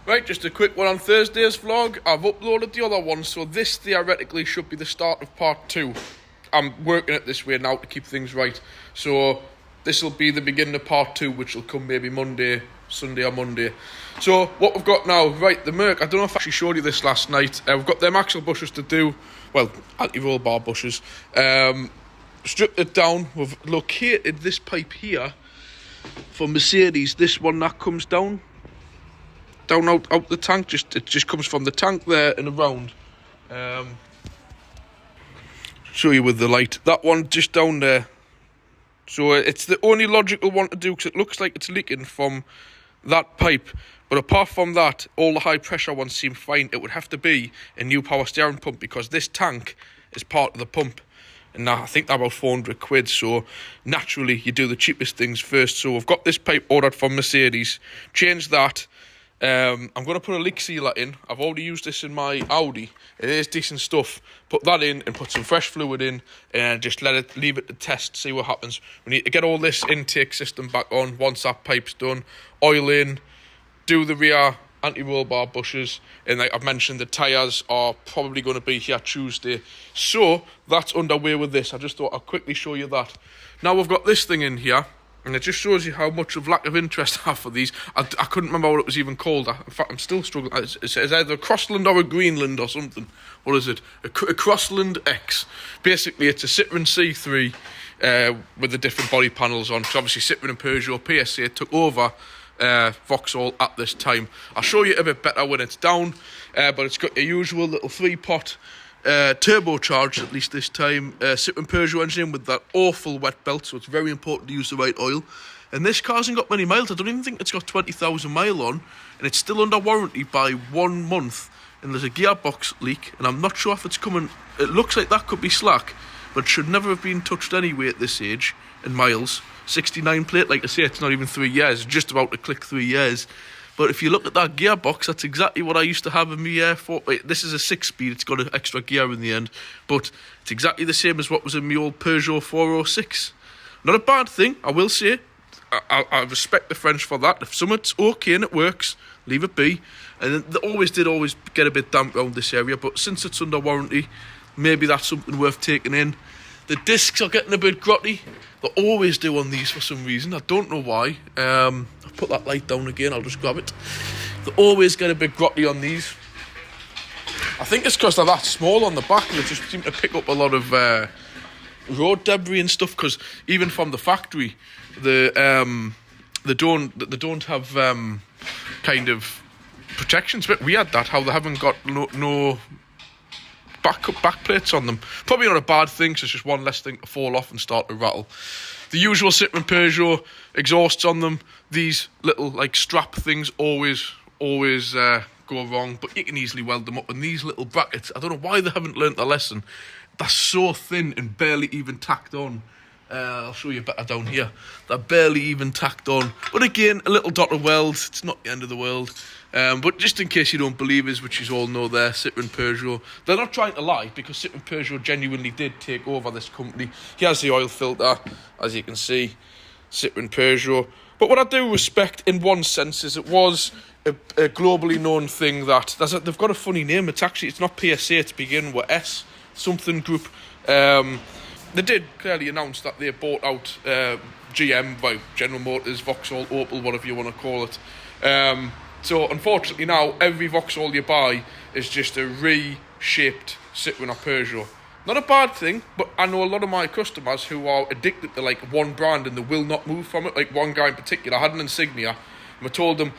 Right, just a quick one on Thursday's vlog. I've uploaded the other one, so this theoretically should be the start of part 2. I'm working it this way now to keep things right. So this will be the beginning of part 2, which will come maybe Sunday or Monday. So what we've got now, right, the Merc, I don't know if I actually showed you this last night. We've got them axle bushes to do, well, anti-roll bar bushes. Stripped it down. We've located this pipe here for Mercedes. This one that comes down out the tank. It just comes from the tank there and around. Show you with the light. That one just down there. So it's the only logical one to do because it looks like it's leaking from that pipe. But apart from that, all the high pressure ones seem fine. It would have to be a new power steering pump because this tank is part of the pump. And I think they're about 400 quid. So naturally, you do the cheapest things first. So we've got this pipe ordered from Mercedes. Changed that. I'm going to put a leak sealer in. I've already used this in my Audi. It is decent stuff. Put that in and put some fresh fluid in and just leave it to test, see what happens. We need to get all this intake system back on once that pipe's done. Oil in, do the rear anti-roll bar bushes, and like I've mentioned, the tyres are probably going to be here Tuesday. So that's underway with this. I just thought I'd quickly show you that. Now we've got this thing in here. And it just shows you how much of lack of interest I have for these. I couldn't remember what it was even called. In fact, I'm still struggling. It's either a Crossland or a Greenland or something. What is it? A Crossland X. Basically, it's a Citroen C3 with the different body panels on. Because obviously Citroen and Peugeot PSA took over Vauxhall at this time. I'll show you a bit better when it's down. But it's got your usual little 3-pot turbocharged, at least this time, Citroen Peugeot engine with that awful wet belt, so it's very important to use the right oil. And this car hasn't got many miles. I don't even think it's got 20,000 mile on, and it's still under warranty by 1 month. And there's a gearbox leak, and I'm not sure if it's coming. It looks like that could be slack, but it should never have been touched anyway at this age in miles. 69 plate, like I say, it's not even 3 years, it's just about to click 3 years. But if you look at that gearbox, that's exactly what I used to have in my this is a 6-speed, it's got an extra gear in the end. But it's exactly the same as what was in my old Peugeot 406. Not a bad thing, I will say. I respect the French for that. If something's okay and it works, leave it be. And they always get a bit damp around this area. But since it's under warranty, maybe that's something worth taking in. The discs are getting a bit grotty. They always do on these for some reason. I don't know why. I'll put that light down again. I'll just grab it. They always get a bit grotty on these. I think it's because they're that small on the back. They just seem to pick up a lot of road debris and stuff. Because even from the factory, they don't have kind of protections. But we had that. How they haven't got no back plates on them. Probably not a bad thing, because it's just one less thing to fall off and start to rattle. The usual Citroen Peugeot exhausts on them. These little like strap things always go wrong, but you can easily weld them up. And these little brackets, I don't know why they haven't learnt the lesson. They're so thin and barely even tacked on. I'll show you better down here. They're barely even tacked on. But again, a little dot of weld. It's not the end of the world. But just in case you don't believe us, which you all know there, Citroen Peugeot, they're not trying to lie, because Citroen Peugeot genuinely did take over this company. Here's the oil filter, as you can see, Citroen Peugeot. But what I do respect in one sense is it was a globally known thing that they've got a funny name. It's not PSA to begin with, S something group. They did clearly announce that they bought out GM, well, General Motors, Vauxhall, Opel, whatever you want to call it. So unfortunately now every Vauxhall you buy is just a reshaped Citroen or Peugeot. Not a bad thing, but I know a lot of my customers who are addicted to like one brand and they will not move from it. Like one guy in particular had an Insignia, and I told him,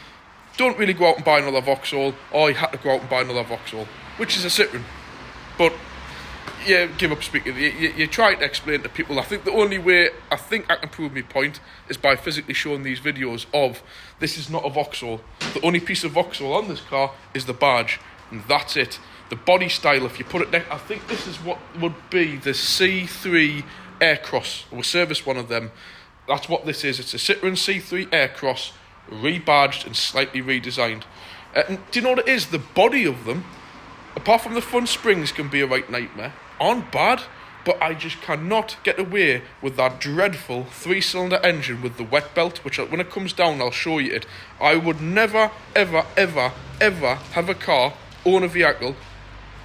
don't really go out and buy another Vauxhall. Oh, he had to go out and buy another Vauxhall, which is a Citroen. But yeah, give up speaking. You try to explain to people. I think the only way I think I can prove my point is by physically showing these videos of this is not a Vauxhall. The only piece of Vauxhall on this car is the badge, and that's it. The body style, if you put it next, I think this is what would be the C3 Aircross. We'll service one of them. That's what this is. It's a Citroen C3 Aircross, rebadged and slightly redesigned. And do you know what it is? The body of them, apart from the front springs can be a right nightmare, aren't bad. But I just cannot get away with that dreadful 3-cylinder engine with the wet belt, which when it comes down, I'll show you it. I would never, ever, ever, ever have a car, own a vehicle,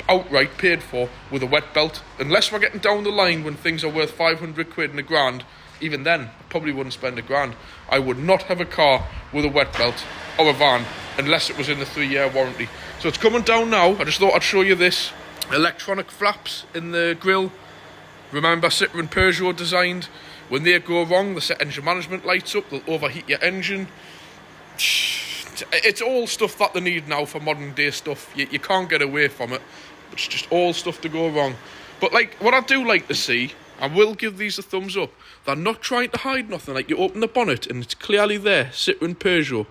outright paid for with a wet belt. Unless we're getting down the line when things are worth 500 quid and £1,000, even then, I probably wouldn't spend £1,000. I would not have a car with a wet belt or a van unless it was in the 3-year warranty. So it's coming down now. I just thought I'd show you this. Electronic flaps in the grille. Remember, Citroën Peugeot designed, when they go wrong, the set engine management lights up, they'll overheat your engine. It's all stuff that they need now for modern day stuff. You can't get away from it. It's just all stuff to go wrong. But like, what I do like to see, I will give these a thumbs up, they're not trying to hide nothing. Like, you open the bonnet and it's clearly there, Citroën Peugeot.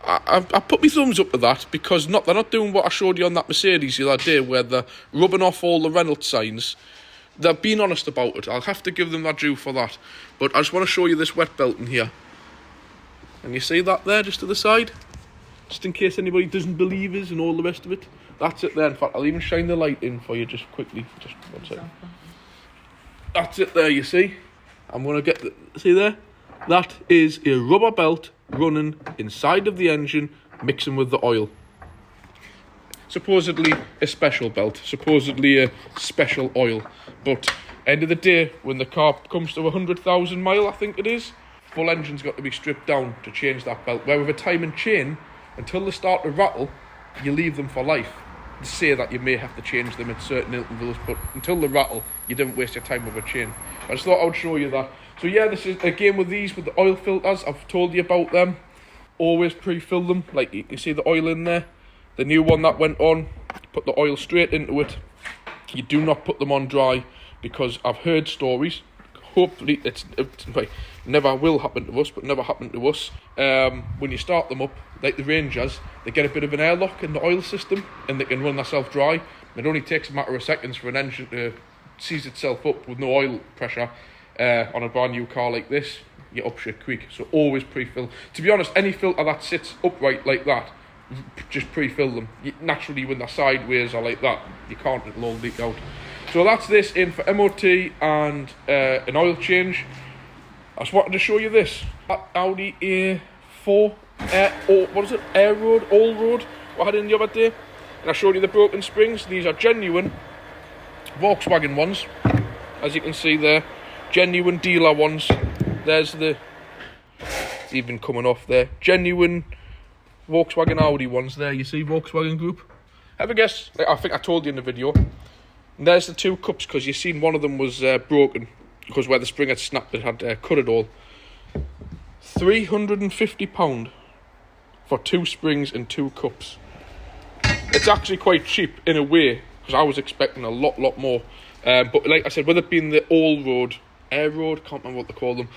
I put my thumbs up to that, because they're not doing what I showed you on that Mercedes the other day, where they're rubbing off all the Reynolds signs. They're being honest about it. I'll have to give them their due for that. But I just want to show you this wet belt in here. And you see that there, just to the side? Just in case anybody doesn't believe us and all the rest of it. That's it there. In fact, I'll even shine the light in for you just quickly. Just 1 second. That's it there, you see? I'm going to get see there? That is a rubber belt running inside of the engine, mixing with the oil. Supposedly a special belt, supposedly a special oil. But end of the day, when the car comes to 100,000 mile, I think it is, full engine's got to be stripped down to change that belt. Where with a time and chain, until they start to rattle, you leave them for life. To say that you may have to change them at certain intervals, but until they rattle, you don't waste your time with a chain. I just thought I would show you that. So yeah, this is again with these, with the oil filters. I've told you about them. Always pre-fill them. Like, you see the oil in there. The new one that went on, put the oil straight into it. You do not put them on dry, because I've heard stories. Hopefully it's never will happen to us, but never happened to us. When you start them up, like the Rangers, they get a bit of an airlock in the oil system, and they can run themselves dry. It only takes a matter of seconds for an engine to seize itself up with no oil pressure. On a brand new car like this, you're up shit quick. So always pre-fill. To be honest, any filter that sits upright like that, just pre-fill them. Naturally, when they're sideways or like that, you can't, it'll all leak out. So that's this in for MOT and an oil change. I just wanted to show you this. That Audi A4, Air Road, All Road, what I had in the other day. And I showed you the broken springs. These are genuine Volkswagen ones, as you can see there. Genuine dealer ones. There's it's even coming off there. Genuine Volkswagen Audi ones there. You see, Volkswagen Group. Have a guess. I think I told you in the video. And there's the two cups, because you seen one of them was broken, because where the spring had snapped, it had cut it all. £350 for 2 springs and 2 cups. It's actually quite cheap in a way, because I was expecting a lot more. But like I said, with it being the All Road, Air Road, can't remember what they call them,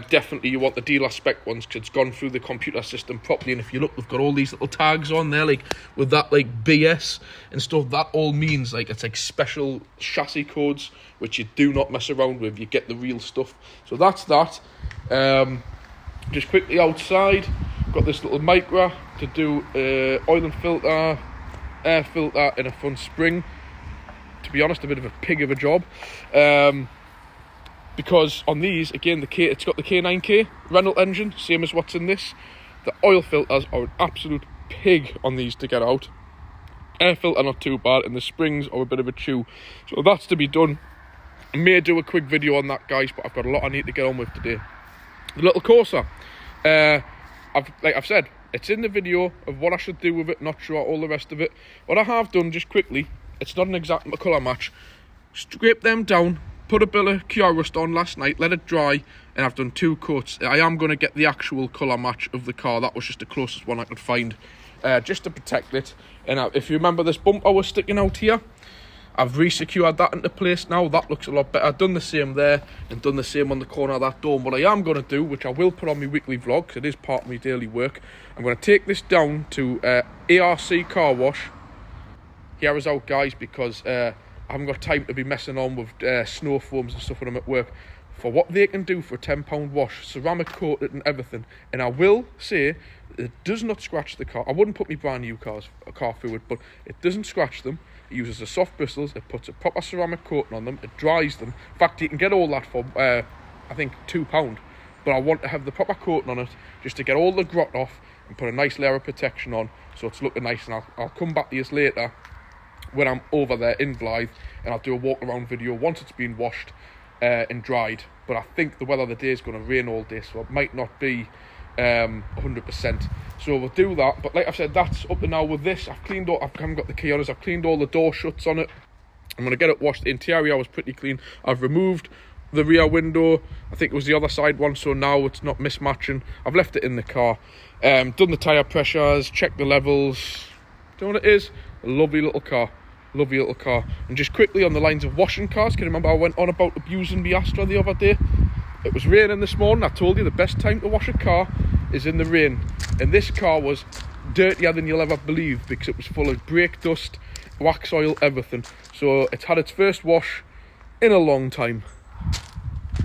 definitely you want the dealer spec ones, because it's gone through the computer system properly. And if you look, they've got all these little tags on there, like with that like BS and stuff. That all means like it's like special chassis codes, which you do not mess around with. You get the real stuff. So that's that. Just quickly outside, got this little micro to do oil and filter, air filter, and a front spring. To be honest, a bit of a pig of a job. Because on these, again, it's got the K9K Renault engine, same as what's in this. The oil filters are an absolute pig on these to get out. Air filter not too bad, and the springs are a bit of a chew. So that's to be done. I may do a quick video on that, guys, but I've got a lot I need to get on with today. The little Corsa. Like I've said, it's in the video of what I should do with it, not sure all the rest of it. What I have done, just quickly, it's not an exact colour match. Scrape them down. Put a bit of cure rust on last night, let it dry, and I've done 2 coats. I am going to get the actual colour match of the car. That was just the closest one I could find, just to protect it. And if you remember, this bumper was sticking out here. I've re-secured that into place now. That looks a lot better. I've done the same there and done the same on the corner of that dome. What I am going to do, which I will put on my weekly vlog, because it is part of my daily work, I'm going to take this down to ARC car wash. Here is out, guys, because I haven't got time to be messing on with snow foams and stuff when I'm at work. for what they can do for a £10 wash, ceramic coated and everything. And I will say, it does not scratch the car. I wouldn't put my brand new car through it, but it doesn't scratch them. It uses the soft bristles, it puts a proper ceramic coating on them, it dries them. In fact, you can get all that for, I think, £2. But I want to have the proper coating on it, just to get all the grot off and put a nice layer of protection on, so it's looking nice. And I'll come back to you later when I'm over there in Blythe, and I'll do a walk around video once it's been washed and dried. But I think the weather of the day is going to rain all day, so it might not be 100%. So we'll do that. But like I said, that's up to now. With this, I haven't got the key on it. I've cleaned all the door shuts on it. I'm going to get it washed. The interior was pretty clean. I've removed the rear window. I think it was the other side one, so now it's not mismatching. I've left it in the car. Done the tyre pressures, checked the levels. Do you know what it is? A lovely little car. Lovely little car. And just quickly on the lines of washing cars, can you remember I went on about abusing the Astra the other day? It was raining this morning. I told you the best time to wash a car is in the rain. And this car was dirtier than you'll ever believe, because it was full of brake dust, wax oil, everything. So it's had its first wash in a long time,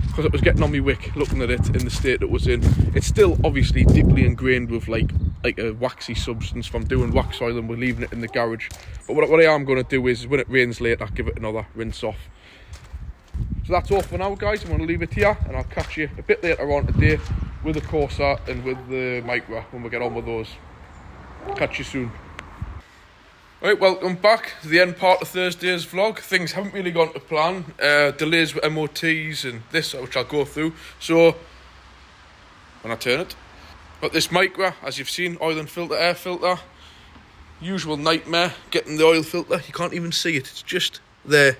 because it was getting on me wick looking at it in the state it was in. It's still obviously deeply ingrained with like a waxy substance from doing wax oil, and we're leaving it in the garage. But what I am going to do is, when it rains later, give it another rinse off. So that's all for now, guys. I'm going to leave it here, and I'll catch you a bit later on today with the Corsa and with the Micra when we get on with those. Catch you soon. Right, welcome back to the end part of Thursday's vlog. Things haven't really gone to plan. Delays with MOTs and this, which I'll go through. So, when I turn it. Got this Micra, as you've seen, oil and filter, air filter. Usual nightmare, getting the oil filter. You can't even see it, it's just there.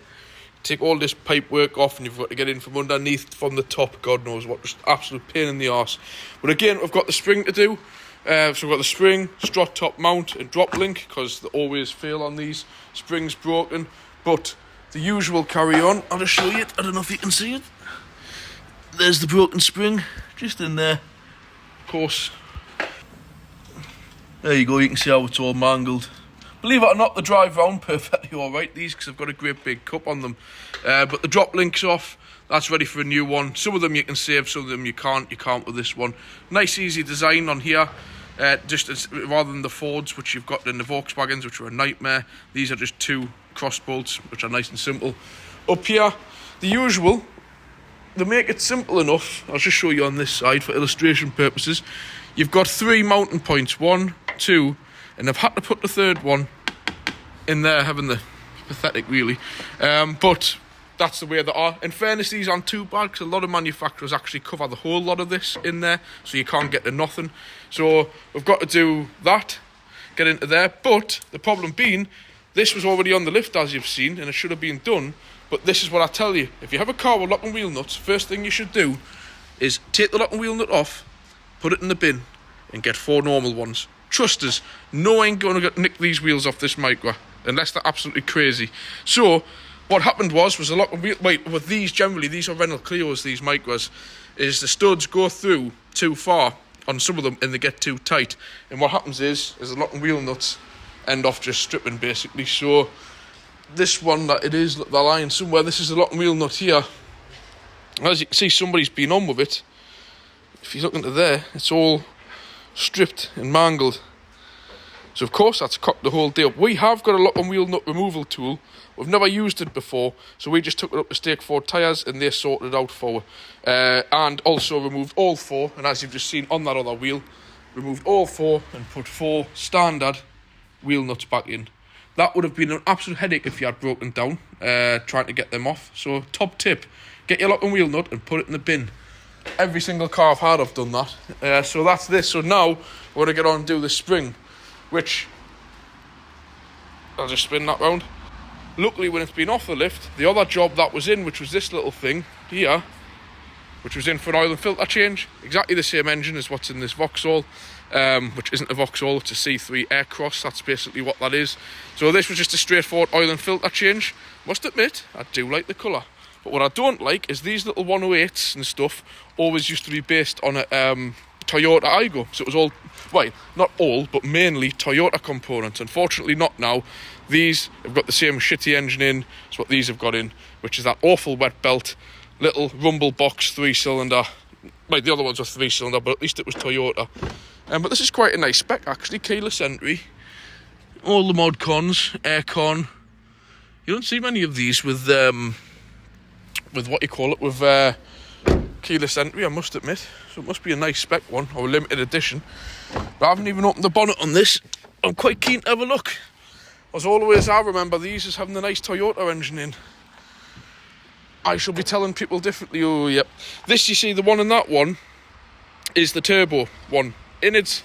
Take all this pipe work off, and you've got to get in from underneath, from the top, God knows what. Just absolute pain in the arse. But again, we've got the spring to do. So we've got the spring, strut top mount and drop link, because they always fail on these. Spring's broken, but the usual carry on. I'll just show you it. I don't know if you can see it. There's the broken spring, just in there. Of course, there you go, you can see how it's all mangled. Believe it or not, the drive round perfectly alright, these, because I've got a great big cup on them. But the drop link's off. That's ready for a new one. Some of them you can save, some of them you can't. You can't with this one. Nice easy design on here. Just as, rather than the Fords, which you've got in the Volkswagens, which are a nightmare, these are just two cross bolts, which are nice and simple. Up here, the usual. They make it simple enough. I'll just show you on this side for illustration purposes. You've got 3 mounting points, 1, 2, and I've had to put the third one in there, haven't they? Pathetic, really. But that's the way they are. In fairness, these aren't too bad, because a lot of manufacturers actually cover the whole lot of this in there, so you can't get to nothing. So we've got to do that, get into there. But the problem being, this was already on the lift, as you've seen, and it should have been done. But this is what I tell you. If you have a car with lock and wheel nuts, first thing you should do is take the lock and wheel nut off, put it in the bin, and get 4 normal ones. Trust us, no one ain't going to nick these wheels off this Micra, unless they're absolutely crazy. So what happened was a lock and wheel, with these generally, these are Renault Clios, these Micras, is the studs go through too far on some of them, and they get too tight. And what happens is the lock and wheel nuts end off just stripping, basically. So this one that it is, they're lying somewhere. This is the lock and wheel nut here. As you can see, somebody's been on with it. If you look into there, it's all stripped and mangled. So of course that's cocked the whole day up. We have got a lock and wheel nut removal tool. We've never used it before, so we just took it up to Stake 4 tyres, and they sorted it out for us. And also removed all 4, and as you've just seen on that other wheel, removed all 4 and put 4 standard wheel nuts back in. That would have been an absolute headache if you had broken down trying to get them off. So top tip, get your lock and wheel nut and put it in the bin. Every single car I've had, I've done that. So that's this. So now we're going to get on and do the spring, which I'll just spin that round. Luckily, when it's been off the lift, the other job that was in, which was this little thing here, which was in for an oil and filter change, exactly the same engine as what's in this Vauxhall, which isn't a Vauxhall, it's a C3 Aircross. That's basically what that is. So this was just a straightforward oil and filter change. Must admit, I do like the colour. But what I don't like is these little 108s and stuff always used to be based on a Toyota Aygo. So it was all, well, not all, but mainly Toyota components. Unfortunately not now. These have got the same shitty engine in as what these have got in, which is that awful wet belt little rumble box 3-cylinder. Right, the other ones were 3-cylinder, but at least it was Toyota. But this is quite a nice spec, actually. Keyless entry, all the mod cons, aircon. You don't see many of these with what you call it, with keyless entry, I must admit. So it must be a nice spec one, or a limited edition. But I haven't even opened the bonnet on this. I'm quite keen to have a look. As always, I remember these as having the nice Toyota engine in. I shall be telling people differently. Oh, yep. This, you see, the one in that one is the turbo one. And it's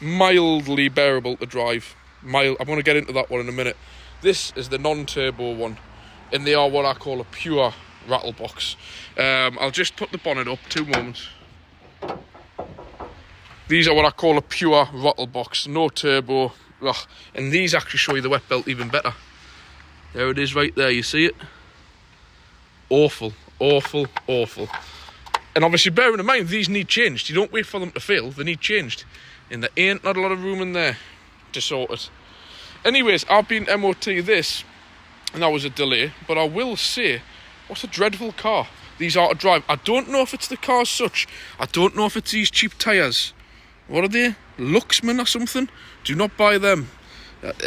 mildly bearable to drive. I'm going to get into that one in a minute. This is the non-turbo one. And they are what I call a pure rattle box. I'll just put the bonnet up, 2 moments. These are what I call a pure rattle box. No turbo. Ugh. And these actually show you the wet belt even better. There it is right there, you see it? Awful, awful, awful. And obviously bearing in mind, these need changed. You don't wait for them to fail, they need changed. And there ain't not a lot of room in there to sort it. Anyways, I've been MOT this, and that was a delay. But I will say, what a dreadful car these are to drive. I don't know if it's the car as such. I don't know if it's these cheap tyres. What are they? Luxman or something? Do not buy them.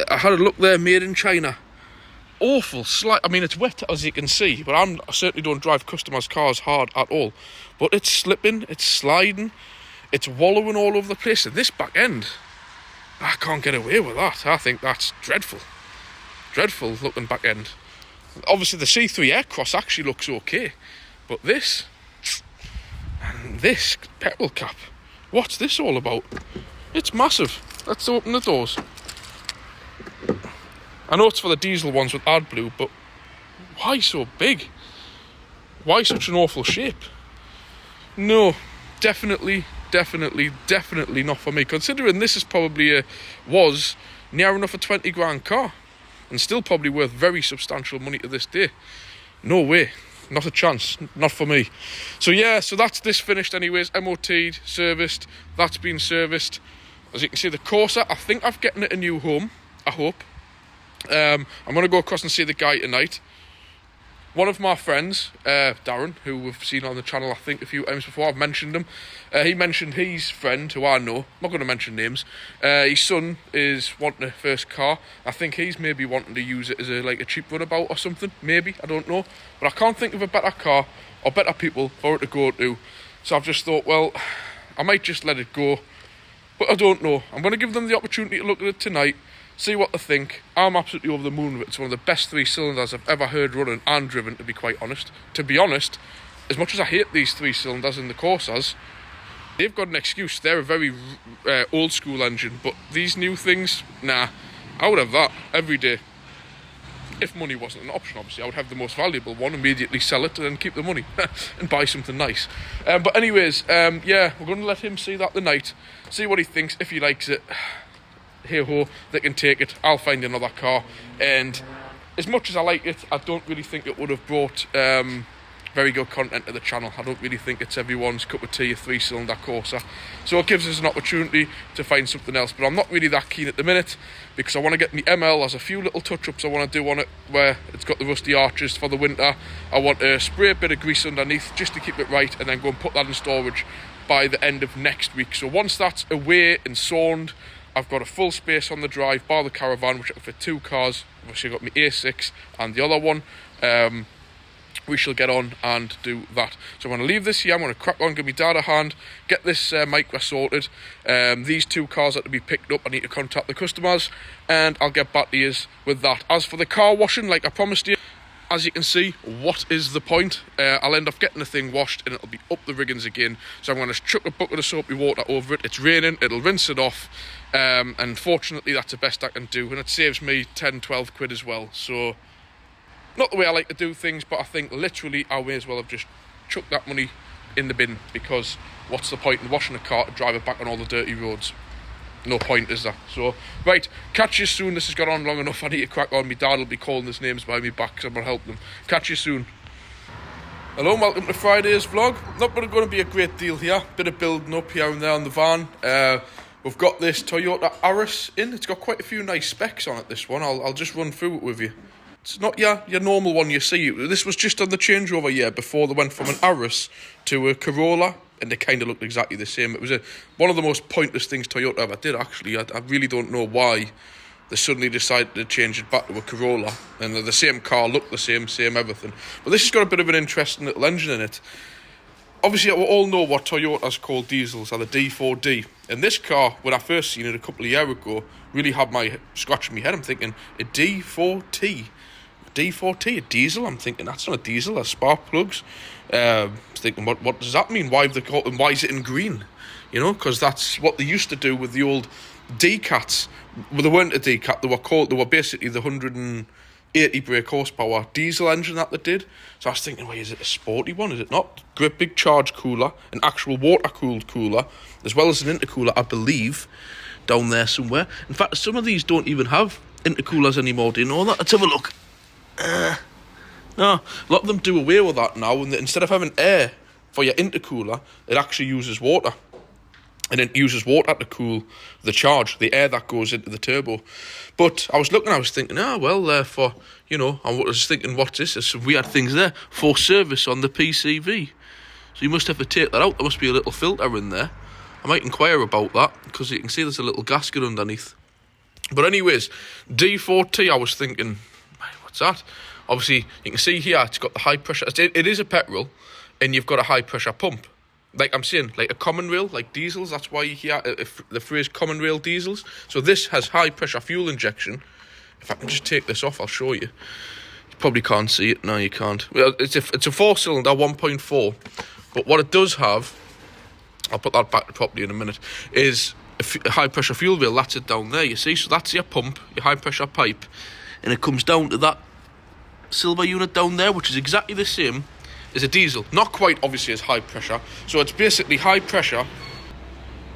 I had a look there, made in China. Awful slide. I mean, it's wet as you can see, but I certainly don't drive customers' cars hard at all. But it's slipping, it's sliding, it's wallowing all over the place. And this back end, I can't get away with that. I think that's dreadful. Dreadful looking back end. Obviously the C3 Aircross actually looks okay, but this, and this petrol cap, what's this all about? It's massive. Let's open the doors. I know it's for the diesel ones with AdBlue, but why so big? Why such an awful shape? No, definitely not for me. Considering this is probably was near enough a 20 grand car, and still probably worth very substantial money to this day. No way, not a chance, not for me. So yeah, so that's this finished anyways, MOT'd, serviced, that's been serviced. As you can see, the Corsa, I think I've getting it a new home, I hope. I'm going to go across and see the guy tonight. One of my friends, Darren, who we've seen on the channel I think a few times before, I've mentioned him. He mentioned his friend, who I know, I'm not going to mention names. His son is wanting a first car. I think he's maybe wanting to use it as a cheap runabout or something, maybe, I don't know. But I can't think of a better car or better people for it to go to. So I've just thought, well, I might just let it go. But I don't know. I'm going to give them the opportunity to look at it tonight, see what they think. I'm absolutely over the moon with it. It's one of the best 3-cylinders I've ever heard running and driven, to be quite honest. To be honest, as much as I hate these 3-cylinders in the Corsas, they've got an excuse. They're a very old school engine, but these new things, nah, I would have that every day. If money wasn't an option, obviously, I would have the most valuable one, immediately sell it, and then keep the money and buy something nice. But anyways, yeah, we're going to let him see that tonight, see what he thinks. If he likes it, hey-ho, they can take it. I'll find another car. And as much as I like it, I don't really think it would have brought very good content to the channel. I don't really think it's everyone's cup of tea, a 3-cylinder Corsa. So it gives us an opportunity to find something else. But I'm not really that keen at the minute, because I want to get my ML. There's a few little touch-ups I want to do on it, where it's got the rusty arches for the winter. I want to spray a bit of grease underneath just to keep it right, and then go and put that in storage by the end of next week. So once that's away and sawned, I've got a full space on the drive, bar the caravan, which I can fit 2 cars. Obviously I've got my A6 and the other one. We shall get on and do that. So I'm going to leave this here. I'm going to crack on, give my dad a hand, get this Micra sorted. These 2 cars are to be picked up. I need to contact the customers, and I'll get back to you with that. As for the car washing, like I promised you, as you can see, what is the point? I'll end up getting the thing washed, and it'll be up the riggings again. So I'm going to chuck a bucket of soapy water over it. It's raining, it'll rinse it off. And fortunately, that's the best I can do. And it saves me 10, 12 quid as well. So, not the way I like to do things, but I think literally I may as well have just chucked that money in the bin, because what's the point in washing a car to drive it back on all the dirty roads? No point, is there? So, right, catch you soon. This has gone on long enough. I need to crack on. My dad will be calling his names behind me back, because I'm going to help them. Catch you soon. Hello and welcome to Friday's vlog. Not going to be a great deal here. Bit of building up here and there on the van. We've got this Toyota Aris in. It's got quite a few nice specs on it, this one. I'll just run through it with you. It's not your normal one you see. This was just on the changeover year before they went from an Aris to a Corolla, and they kind of looked exactly the same. It was one of the most pointless things Toyota ever did, actually. I really don't know why they suddenly decided to change it back to a Corolla, and they're the same car, look the same everything. But this has got a bit of an interesting little engine in it. Obviously, we all know what Toyotas call diesels are the D4D. And this car, when I first seen it a couple of years ago, really had my scratching my head. I'm thinking, a D4T? D4T, a diesel? I'm thinking, that's not a diesel, that's spark plugs. I was thinking, what does that mean? Why have they called them? Why is it in green? You know, because that's what they used to do with the old D-Cats. Well, they weren't a D-Cat, they were basically the 180 brake horsepower diesel engine that they did. So I was thinking, wait, is it a sporty one? Is it not? Great big charge cooler, an actual water-cooled cooler, as well as an intercooler, I believe, down there somewhere. In fact, some of these don't even have intercoolers anymore. Do you know that? Let's have a look. No, a lot of them do away with that now, and instead of having air for your intercooler, it actually uses water. And it uses water to cool the charge, the air that goes into the turbo. But I was thinking, I was thinking, what's this? There's some weird things there. For service on the PCV. So you must have to take that out. There must be a little filter in there. I might inquire about that, because you can see there's a little gasket underneath. But anyways, D4T, I was thinking, what's that? Obviously, you can see here, it's got the high pressure. It is a petrol, and you've got a high pressure pump. Like I'm saying, like a common rail, like diesels. That's why you hear the phrase common rail diesels. So this has high pressure fuel injection. If I can just take this off, I'll show you. You probably can't see it. No, you can't. Well, it's a 4-cylinder 1.4. But what it does have, I'll put that back properly in a minute, is a high pressure fuel rail. That's it down there, you see. So that's your pump, your high pressure pipe. And it comes down to that silver unit down there, which is exactly the same is a diesel. Not quite, obviously, as high pressure. So it's basically high pressure.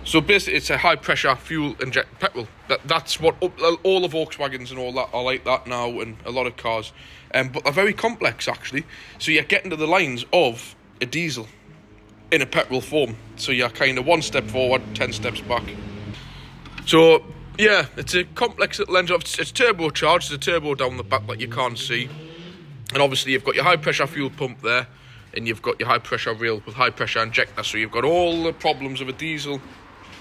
So basically, it's a high pressure fuel injected petrol. That's what all the Volkswagens and all that are like that now, and a lot of cars. But they're very complex, actually. So you're getting to the lines of a diesel in a petrol form. So you're kind of 1 step forward, 10 steps back. So yeah, it's a complex little engine. It's turbocharged. There's a turbo down the back that you can't see. And obviously, you've got your high pressure fuel pump there, and you've got your high pressure rail with high pressure injector. So you've got all the problems of a diesel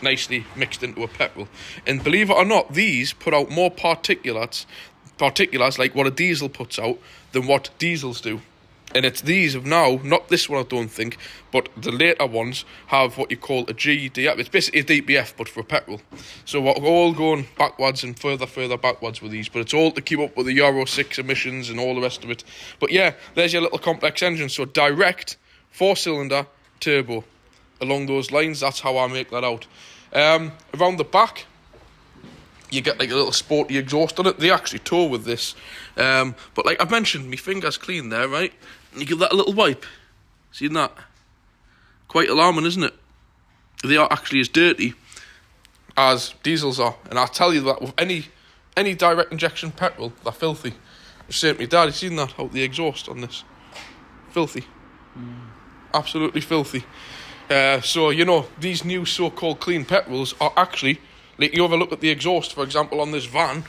nicely mixed into a petrol. And believe it or not, these put out more particulates like what a diesel puts out than what diesels do. And it's these have now, not this one I don't think, but the later ones have what you call a GDF. It's basically a DPF, but for a petrol. So we're all going backwards and further backwards with these, but it's all to keep up with the Euro 6 emissions and all the rest of it. But yeah, there's your little complex engine. So direct 4-cylinder turbo. Along those lines, that's how I make that out. Around the back, you get like a little sporty exhaust on it. They actually tow with this. But like I've mentioned, my finger's clean there, right? And you give that a little wipe. Seen that? Quite alarming, isn't it? They are actually as dirty as diesels are. And I'll tell you that with any direct injection petrol, they're filthy. I said to my dad, you seen that? Out the exhaust on this. Filthy. Absolutely filthy. So, you know, these new so-called clean petrols are actually, like you have a look at the exhaust, for example, on this van,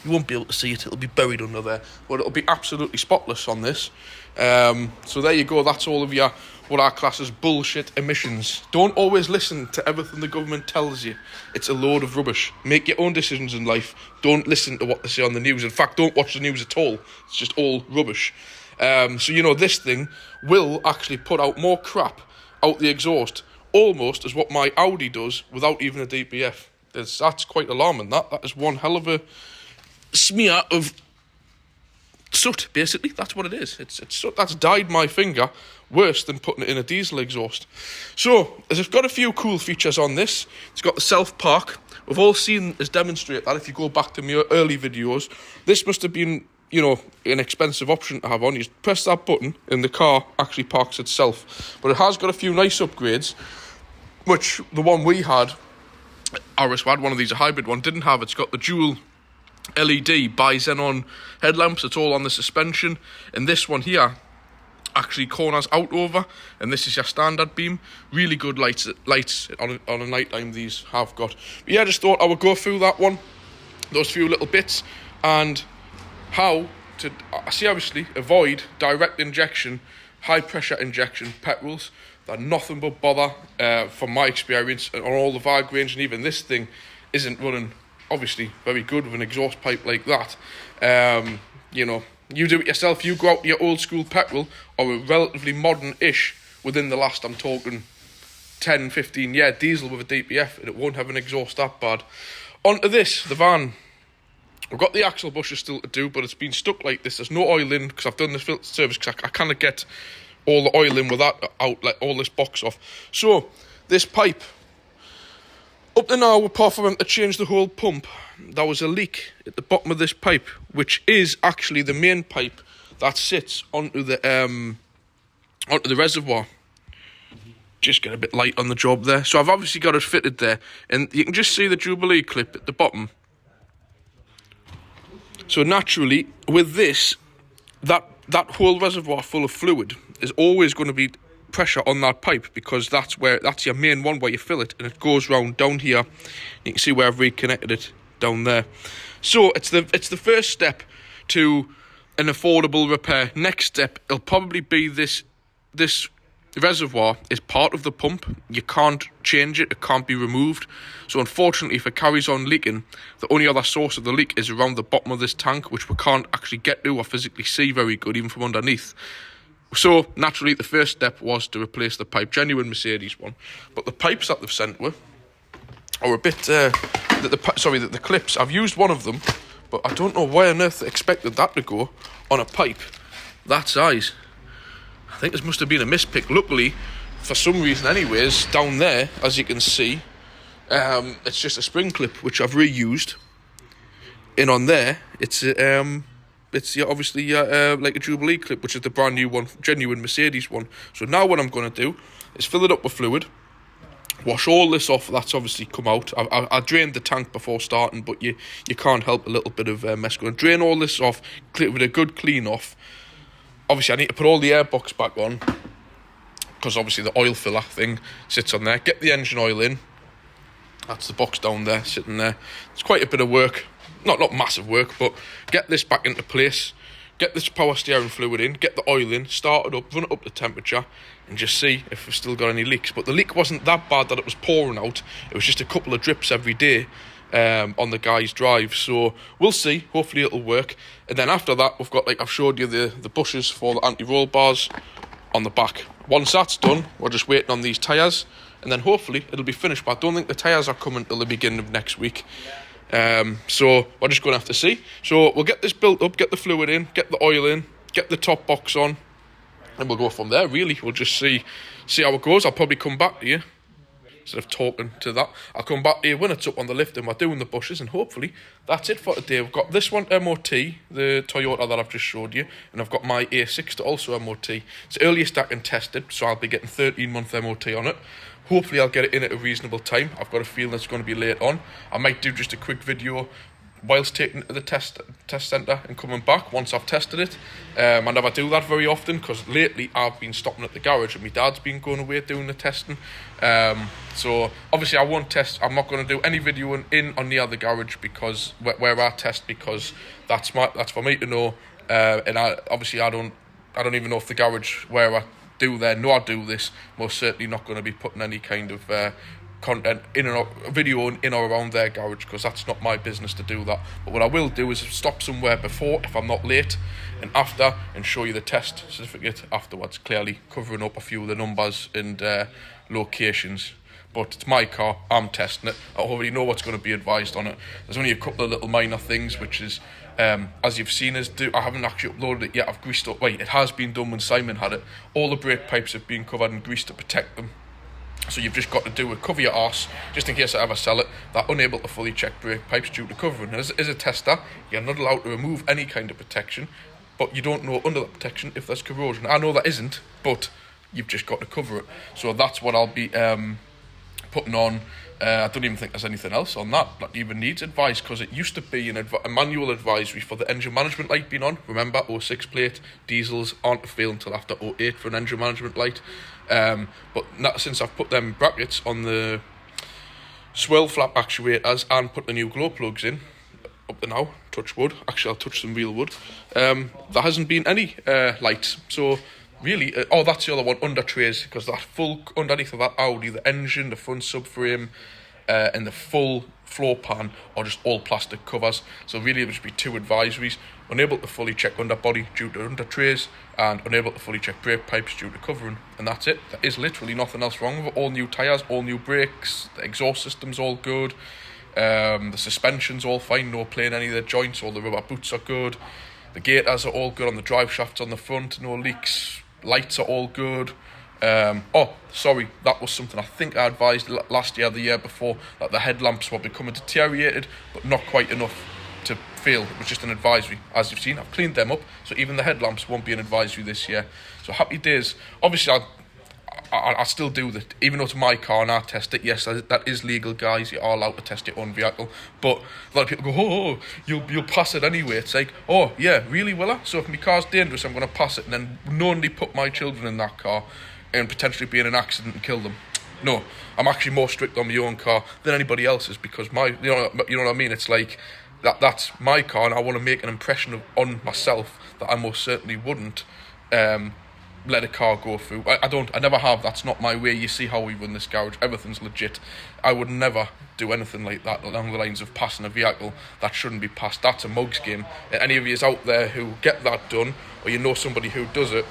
you won't be able to see it, it'll be buried under there, but it'll be absolutely spotless on this. So there you go, that's all of your, what our class as bullshit emissions. Don't always listen to everything the government tells you. It's a load of rubbish. Make your own decisions in life. Don't listen to what they say on the news. In fact, don't watch the news at all. It's just all rubbish. So, you know, this thing will actually put out more crap out the exhaust, almost as what my Audi does without even a DPF. That's quite alarming. That is one hell of a smear of soot, basically. That's what it is. It's soot that's dyed my finger worse than putting it in a diesel exhaust. So, it's got a few cool features on this. It's got the self-park. We've all seen us demonstrate that if you go back to my early videos. This must have been, you know, an expensive option to have on. You press that button and the car actually parks itself. But it has got a few nice upgrades, which the one we had, Aris had one of these, a hybrid one, didn't have. It's got the dual LED bi-xenon headlamps. It's all on the suspension. And this one here actually corners out over, and this is your standard beam. Really good lights on a night time these have got. But yeah, I just thought I would go through that one, those few little bits, and how to seriously avoid direct injection, high pressure injection petrols. They're nothing but bother from my experience on all the VAG range, and even this thing isn't running obviously very good with an exhaust pipe like that. You know, you do it yourself. You go out to your old school petrol or a relatively modern-ish within the last, I'm talking 10, 15 year diesel with a DPF, and it won't have an exhaust that bad. Onto this, the van. I've got the axle bushes still to do, but it's been stuck like this. There's no oil in because I've done this filter service because I kind of get all the oil in with that outlet, all this box off. So, this pipe, up to now, apart from having to change the whole pump, there was a leak at the bottom of this pipe, which is actually the main pipe that sits onto the reservoir. Just get a bit light on the job there. So I've obviously got it fitted there, and you can just see the Jubilee clip at the bottom. So naturally, with this, that whole reservoir full of fluid is always going to be pressure on that pipe, because that's your main one where you fill it, and it goes round down here. You can see where I've reconnected it down there. So it's the first step to an affordable repair. Next step, it'll probably be this reservoir is part of the pump. You can't change it can't be removed. So unfortunately, if it carries on leaking, the only other source of the leak is around the bottom of this tank, which we can't actually get to or physically see very good, even from underneath. So naturally, the first step was to replace the pipe, genuine Mercedes one. But the pipes that they've sent with are a bit the clips, I've used one of them, but I don't know why on earth they expected that to go on a pipe that size. I think this must have been a mispick. Luckily, for some reason anyways, down there, as you can see, it's just a spring clip, which I've reused. And on there, it's obviously like a Jubilee clip, which is the brand new one, genuine Mercedes one. So now what I'm going to do is fill it up with fluid, wash all this off that's obviously come out. I drained the tank before starting, but you can't help a little bit of mess going. Drain all this off, with a good clean off. Obviously, I need to put all the airbox back on, because obviously the oil filler thing sits on there. Get the engine oil in. That's the box down there, sitting there. It's quite a bit of work. Not massive work, but get this back into place. Get this power steering fluid in. Get the oil in. Start it up. Run it up to temperature. And just see if we've still got any leaks. But the leak wasn't that bad that it was pouring out. It was just a couple of drips every day on the guy's drive. So we'll see. Hopefully it'll work. And then after that, we've got, like I've showed you, the bushes for the anti-roll bars on the back. Once that's done, we're just waiting on these tyres. And then hopefully it'll be finished. But I don't think the tyres are coming till the beginning of next week. So we're just going to have to see. So we'll get this built up, get the fluid in, get the oil in, get the top box on, and we'll go from there. Really, we'll just see how it goes. I'll probably come back to you instead of talking to that. I'll come back to you when it's up on the lift and we're doing the bushes, and hopefully that's it for today. We've got this one MOT, the Toyota that I've just showed you, and I've got my A6 to also MOT. It's the earliest I can test it, so I'll be getting 13-month MOT on it. Hopefully I'll get it in at a reasonable time. I've got a feeling it's going to be late on. I might do just a quick video whilst taking it to the test centre and coming back once I've tested it. I never do that very often, because lately I've been stopping at the garage and my dad's been going away doing the testing. So obviously I won't test. I'm not going to do any video in or near the garage, because where I test, because that's for me to know. And I don't even know if the garage where I do there, no, I do this, most certainly not going to be putting any kind of content video in or around their garage, because that's not my business to do that. But what I will do is stop somewhere before, if I'm not late, and after, and show you the test certificate afterwards, clearly covering up a few of the numbers and locations. But it's my car, I'm testing it, I already know what's going to be advised on it. There's only a couple of little minor things, which is, as you've seen us do, I haven't actually uploaded it yet, I've greased up, it has been done when Simon had it. All the brake pipes have been covered and greased to protect them. So you've just got to do it, cover your arse, just in case I ever sell it. They're unable to fully check brake pipes due to covering. As a tester, you're not allowed to remove any kind of protection, but you don't know under that protection if there's corrosion. I know there isn't, but you've just got to cover it. So that's what I'll be putting on. I don't even think there's anything else on that even needs advice, because it used to be a manual advisory for the engine management light being on. Remember, 06 plate diesels aren't to fail until after 08 for an engine management light. But not since I've put them brackets on the swirl flap actuators and put the new glow plugs in, up to now, touch wood, actually I'll touch some real wood, there hasn't been any lights. So really, oh, that's the other one, under trays, because that full, underneath of that Audi, the engine, the front subframe, and the full floor pan are just all plastic covers. So really it would be 2 advisories: unable to fully check underbody due to under trays, and unable to fully check brake pipes due to covering. And that's it. There is literally nothing else wrong with it. All new tyres, all new brakes, the exhaust system's all good, the suspension's all fine, no playing any of the joints, all the rubber boots are good, the gaiters are all good on the drive shafts on the front, no leaks, lights are all good. Oh, sorry, that was something I think I advised last year, the year before, that the headlamps were becoming deteriorated, but not quite enough to fail. It was just an advisory. As you've seen, I've cleaned them up, so even the headlamps won't be an advisory this year. So happy days. Obviously, I still do that, even though it's my car and I test it. Yes, that is legal, guys. You are allowed to test your own vehicle. But a lot of people go, oh, you'll pass it anyway. It's like, oh, yeah, really, will I? So if my car's dangerous, I'm going to pass it and then knowingly put my children in that car and potentially be in an accident and kill them. No, I'm actually more strict on my own car than anybody else's, because you know what I mean? It's like, that's my car, and I want to make an impression on myself that I most certainly wouldn't let a car go through. I never have. That's not my way. You see how we run this garage. Everything's legit. I would never do anything like that along the lines of passing a vehicle that shouldn't be passed. That's a mugs game. Any of you out there who get that done, or you know somebody who does it,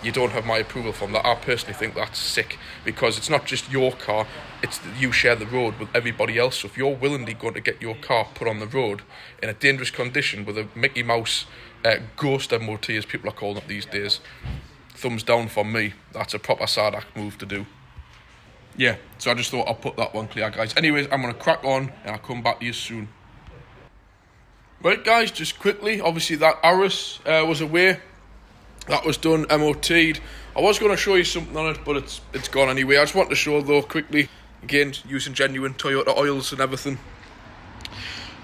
you don't have my approval from that. I personally think that's sick, because it's not just your car, it's that you share the road with everybody else. So if you're willingly going to get your car put on the road in a dangerous condition with a Mickey Mouse ghost MOT, as people are calling it these days, thumbs down from me. That's a proper sad act move to do. Yeah, so I just thought I'll put that one clear, guys. Anyways, I'm going to crack on and I'll come back to you soon. Right, guys, just quickly, obviously that Aris was away. That was done, MOT'd. I was going to show you something on it, but it's gone anyway. I just want to show, though, quickly, again, using genuine Toyota oils and everything.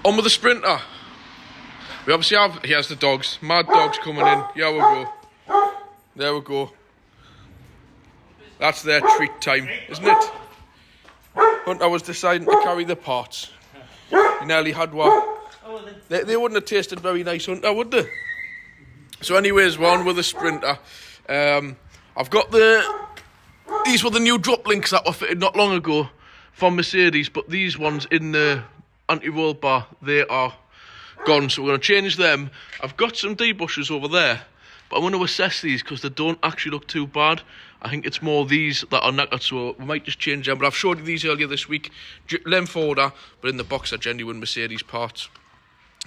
On with the Sprinter. We obviously have, here's the dogs, mad dogs coming in. Here we go. There we go. That's their treat time, isn't it? Hunter was deciding to carry the parts. He nearly had one. They wouldn't have tasted very nice, Hunter, would they? So anyways, we're on with the Sprinter. I've got these were the new drop links that were fitted not long ago from Mercedes, but these ones in the anti-roll bar, they are gone, so we're going to change them. I've got some D-bushes over there, but I want to assess these because they don't actually look too bad. I think it's more these that are knackered, so we might just change them. But I've showed you these earlier this week. Length order, but in the box are genuine Mercedes parts.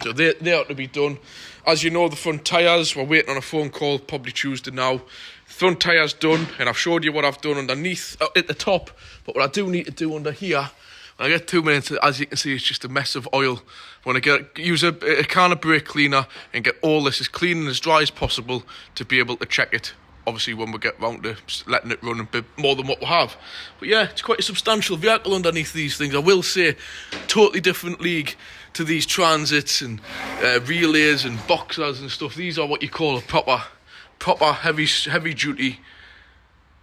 So they ought to be done. As you know, the front tyres, we're waiting on a phone call, probably Tuesday now. Front tyres done, and I've showed you what I've done underneath, at the top. But what I do need to do under here, when I get 2 minutes, as you can see, it's just a mess of oil. When I use a can of brake cleaner and get all this as clean and as dry as possible to be able to check it. Obviously, when we get round to letting it run a bit more than what we have. But yeah, it's quite a substantial vehicle underneath these things. I will say, totally different league to these transits and relays and boxers and stuff. These are what you call a proper heavy duty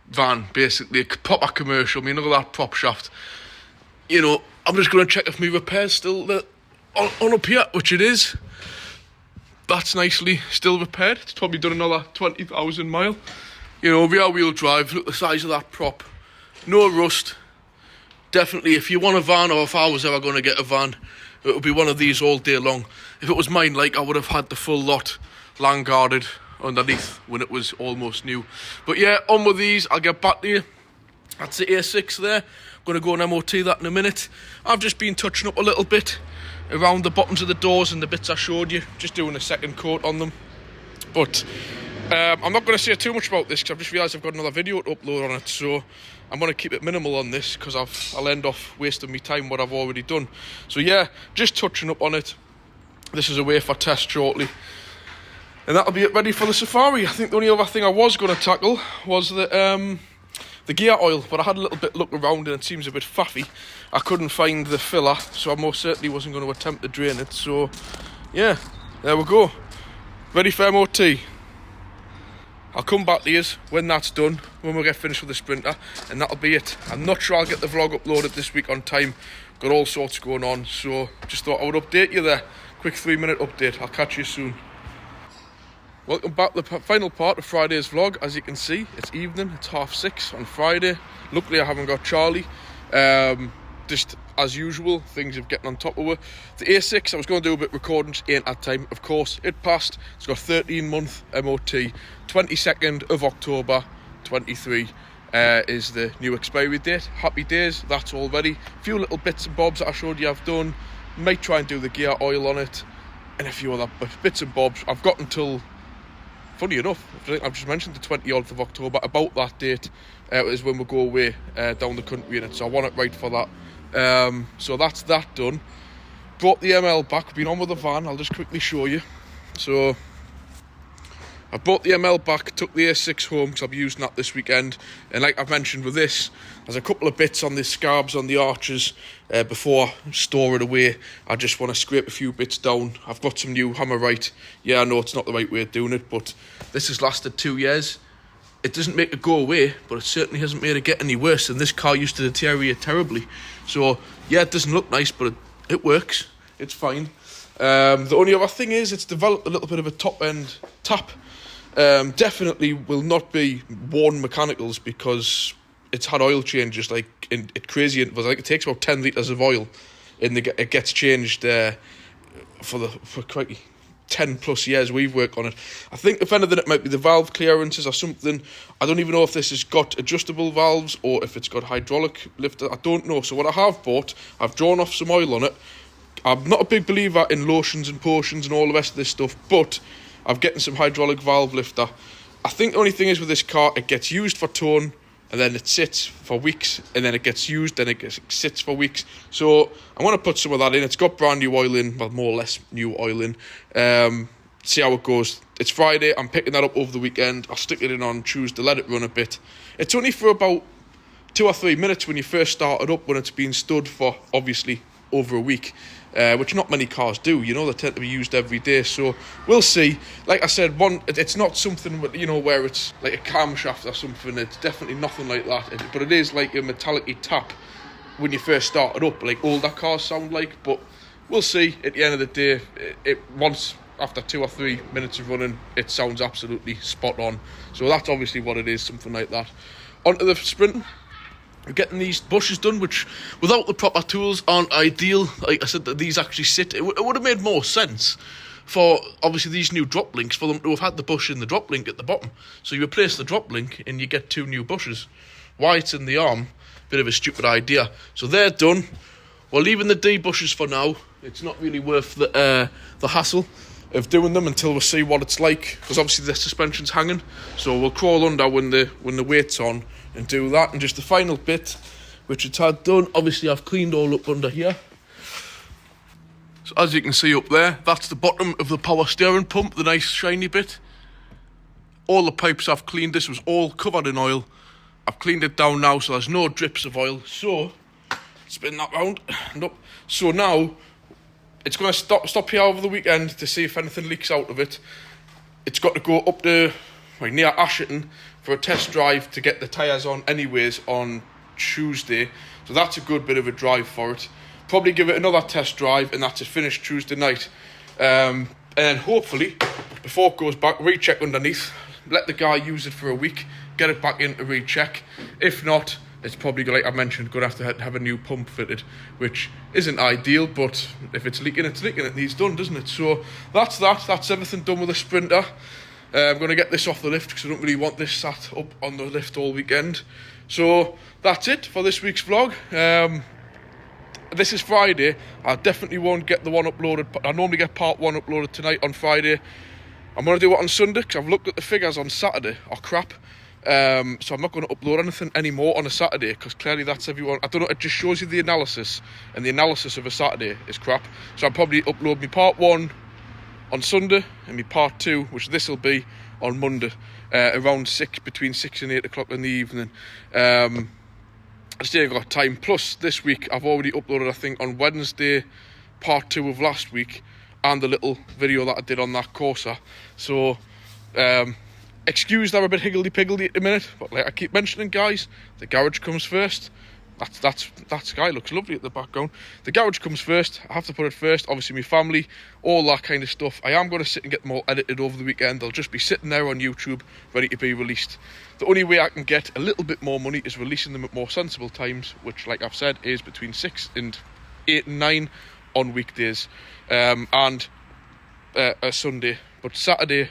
van, basically a proper commercial. I mean, look at that prop shaft. You know, I'm just going to check if my repair's still on up here, which it is. That's nicely still repaired. It's probably done another 20,000 mile. You know, rear wheel drive. Look at the size of that prop. No rust. Definitely, if you want a van, or if I was ever going to get a van, it would be one of these all day long. If it was mine, like, I would have had the full lot land guarded underneath when it was almost new. But yeah, on with these. I'll get back to you. That's the A6 there. I'm going to go and MOT that in a minute. I've just been touching up a little bit around the bottoms of the doors and the bits I showed you, just doing a second coat on them. But I'm not going to say too much about this because I've just realised I've got another video to upload on it, so I'm going to keep it minimal on this because I'll end off wasting my time what I've already done. So yeah, just touching up on it. This is away for test shortly, and that'll be it ready for the safari. I think the only other thing I was going to tackle was the gear oil, but I had a little bit look around and it seems a bit faffy. I couldn't find the filler, so I most certainly wasn't going to attempt to drain it. So yeah, there we go, ready for MOT. I'll come back to you when that's done, when we get finished with the Sprinter, and that'll be it. I'm not sure I'll get the vlog uploaded this week on time, got all sorts going on, so just thought I would update you there. quick 3-minute update. I'll catch you soon. Welcome back to the final part of Friday's vlog. As you can see, it's evening, it's 6:30 on Friday. Luckily I haven't got Charlie. Just as usual, things are getting on top of her. The A6, I was going to do a bit of recordings, ain't had time. Of course, it passed. It's got 13-month MOT. 22nd of October 23 is the new expiry date. Happy days, that's all ready. A few little bits and bobs that I showed you I've done. Might try and do the gear oil on it, and a few other bits and bobs. I've got until, funny enough, I've just mentioned the 20th of October. About that date is when we go away down the country in it, so I want it right for that. So that's that done. Brought the ML back, been on with the van, I'll just quickly show you. So I brought the ML back, took the A6 home because I'll be using that this weekend. And like I've mentioned with this, there's a couple of bits on the scabs on the arches before I store it away. I just want to scrape a few bits down. I've got some new Hammerite. Yeah, I know it's not the right way of doing it, but this has lasted 2 years. It doesn't make it go away, but it certainly hasn't made it get any worse. And this car used to deteriorate terribly. So yeah, it doesn't look nice, but it works. It's fine. The only other thing is it's developed a little bit of a top-end tap. Definitely will not be worn mechanicals because it's had oil changes like at crazy intervals. I think it takes about 10 litres of oil and it gets changed for quite 10 plus years we've worked on it. I think if anything it might be the valve clearances or something. I don't even know if this has got adjustable valves or if it's got hydraulic lifter. I don't know. So what I have bought, I've drawn off some oil on it. I'm not a big believer in lotions and potions and all the rest of this stuff, but I'm getting some hydraulic valve lifter. I think the only thing is with this car, it gets used for tone and then it sits for weeks, and then it gets used, then it sits for weeks. So I'm going to put some of that in. It's got brand new oil in, well, more or less new oil in. See how it goes. It's Friday, I'm picking that up over the weekend. I'll stick it in on Tuesday, let it run a bit. It's only for about 2 or 3 minutes when you first start it up, when it's been stood for, obviously, over a week. Which not many cars do, you know, they tend to be used every day, so we'll see. Like I said, it's not something, you know, where it's like a camshaft or something. It's definitely nothing like that, but it is like a metallic tap when you first start it up, like older cars sound like. But we'll see. At the end of the day, once after 2 or 3 minutes of running, it sounds absolutely spot on. So that's obviously what it is, something like that. Onto the Sprint. We're getting these bushes done, which without the proper tools aren't ideal. Like I said, that these actually sit. It would have made more sense for obviously these new drop links for them to have had the bush in the drop link at the bottom. So you replace the drop link and you get 2 new bushes. Why it's in the arm, bit of a stupid idea. So they're done. We're leaving the D bushes for now. It's not really worth the hassle of doing them until we see what it's like, because obviously the suspension's hanging. So we'll crawl under when the weight's on and do that. And just the final bit, which it's had done, obviously I've cleaned all up under here. So as you can see up there, that's the bottom of the power steering pump, the nice shiny bit. All the pipes I've cleaned. This was all covered in oil. I've cleaned it down now, so there's no drips of oil. So spin that round and up. So now it's going to stop here over the weekend to see if anything leaks out of it. It's got to go up to near Ashton for a test drive to get the tyres on anyways on Tuesday. So that's a good bit of a drive for it. Probably give it another test drive, and that's a finish Tuesday night. And then hopefully, before it goes back, recheck underneath, let the guy use it for a week, get it back into recheck. If not, it's probably, like I mentioned, going to have a new pump fitted, which isn't ideal, but if it's leaking, it's leaking. It needs done, doesn't it? So that's that. That's everything done with the Sprinter. I'm going to get this off the lift because I don't really want this sat up on the lift all weekend. So that's it for this week's vlog. This is Friday. I definitely won't get the one uploaded. I normally get part 1 uploaded tonight on Friday. I'm going to do it on Sunday because I've looked at the figures on Saturday are crap. So I'm not going to upload anything anymore on a Saturday because clearly that's everyone. I don't know, it just shows you the analysis, and the analysis of a Saturday is crap. So I'll probably upload my part 1 on Sunday and my part 2, which this will be, on Monday around between 6 and 8 o'clock in the evening. I still ain't got time. Plus this week I've already uploaded, I think on Wednesday, part 2 of last week, and the little video that I did on that Corsa. So excuse they're a bit higgledy-piggledy at the minute, but like I keep mentioning, guys, the garage comes first. that sky looks lovely at the background. The garage comes first. I have to put it first. Obviously, my family, all that kind of stuff. I am going to sit and get them all edited over the weekend. They'll just be sitting there on YouTube, ready to be released. The only way I can get a little bit more money is releasing them at more sensible times, which, like I've said, is between 6 and 8 and 9 on weekdays, and a Sunday. But Saturday,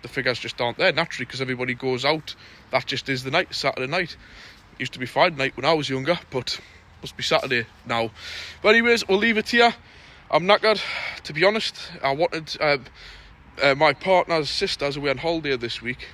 the figures just aren't there naturally because everybody goes out. That just is the night, Saturday night. Used to be Friday night when I was younger, but must be Saturday now. But anyways, we'll leave it here. I'm knackered, to be honest. I wanted my partner's sister's away on holiday this week,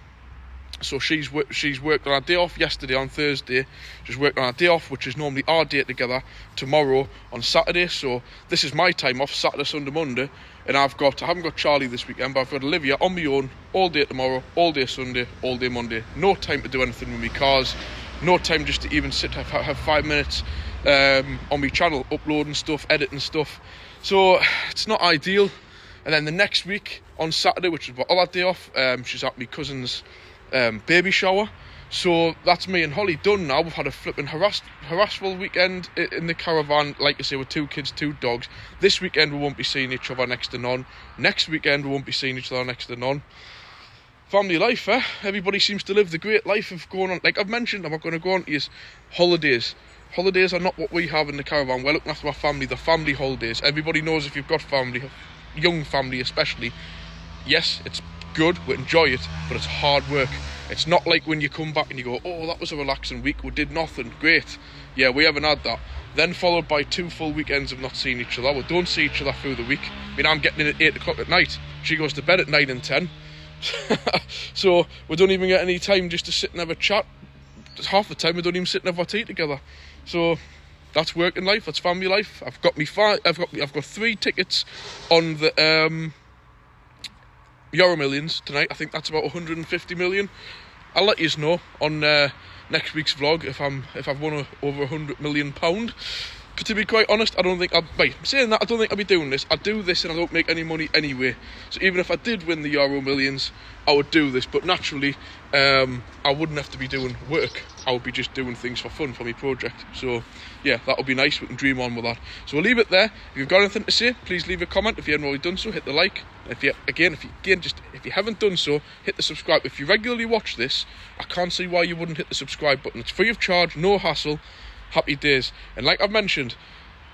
so she's worked on a day off yesterday on Thursday. She's worked on a day off, which is normally our day together, tomorrow on Saturday. So this is my time off, Saturday, Sunday, Monday, and I haven't got Charlie this weekend, but I've got Olivia on my own all day tomorrow, all day Sunday, all day Monday. No time to do anything with my cars. No time just to even sit, have 5 minutes on my channel, uploading stuff, editing stuff. So it's not ideal. And then the next week on Saturday, which is my other day off, she's at my cousin's baby shower. So that's me and Holly done now. We've had a flipping harassful weekend in the caravan, like I say, with 2 kids, 2 dogs. This weekend we won't be seeing each other next to none. Next weekend we won't be seeing each other next to none. Family life, eh? Everybody seems to live the great life of going on. Like I've mentioned, I'm not going to go on to his holidays. Holidays are not what we have in the caravan. We're looking after our family, the family holidays. Everybody knows if you've got family, young family especially, yes, it's good, we enjoy it, but it's hard work. It's not like when you come back and you go, oh, that was a relaxing week, we did nothing, great. Yeah, we haven't had that. Then followed by 2 full weekends of not seeing each other. We don't see each other through the week. I mean, I'm getting in at 8 o'clock at night. She goes to bed at 9 and 10. So we don't even get any time just to sit and have a chat. Half the time we don't even sit and have our tea together. So that's working life, that's family life. I've got 3 tickets on the Euro Millions tonight. I think that's about 150 million. I'll let you know on next week's vlog if I've won over £100 million. But to be quite honest, I don't think saying that, I don't think I'll be doing this. I do this and I don't make any money anyway. So even if I did win the Euro Millions, I would do this. But naturally, I wouldn't have to be doing work. I would be just doing things for fun for my project. So yeah, that would be nice. We can dream on with that. So we'll leave it there. If you've got anything to say, please leave a comment. If you haven't already done so, hit the like. If you haven't done so, hit the subscribe. If you regularly watch this, I can't see why you wouldn't hit the subscribe button. It's free of charge, no hassle. Happy days. And like I've mentioned,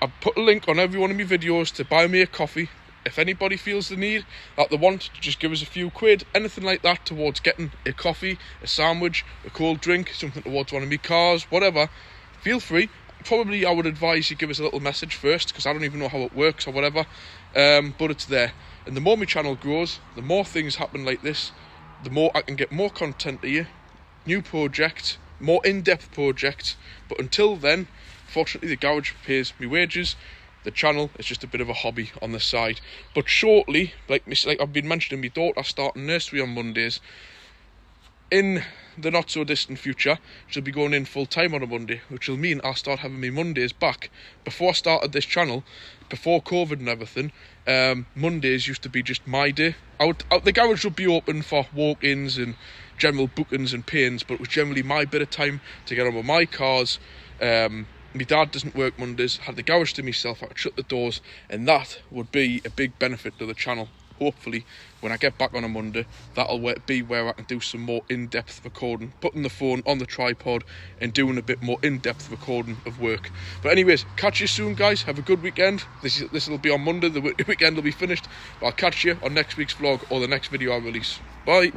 I've put a link on every one of my videos to buy me a coffee. If anybody feels the need, that they want to just give us a few quid, anything like that towards getting a coffee, a sandwich, a cold drink, something towards one of my cars, whatever, feel free. Probably I would advise you give us a little message first, because I don't even know how it works or whatever, but it's there. And the more my channel grows, the more things happen like this, the more I can get more content to you, new projects, more in-depth projects. But until then, fortunately the garage pays me wages. The channel is just a bit of a hobby on the side. But shortly, like I've been mentioning, my daughter starting nursery on Mondays. In the not so distant future, she'll be going in full time on a Monday, which will mean I'll start having my Mondays back. Before I started this channel, before COVID and everything, Mondays used to be just my day. The garage would be open for walk-ins and general bookings and paints, but it was generally my bit of time to get on with my cars. My dad doesn't work Mondays, had the garage to myself, I could shut the doors, and that would be a big benefit to the channel. Hopefully, when I get back on a Monday, that'll be where I can do some more in-depth recording, putting the phone on the tripod and doing a bit more in-depth recording of work. But anyways, catch you soon, guys. Have a good weekend. This will be on Monday. The weekend will be finished. But I'll catch you on next week's vlog or the next video I release. Bye.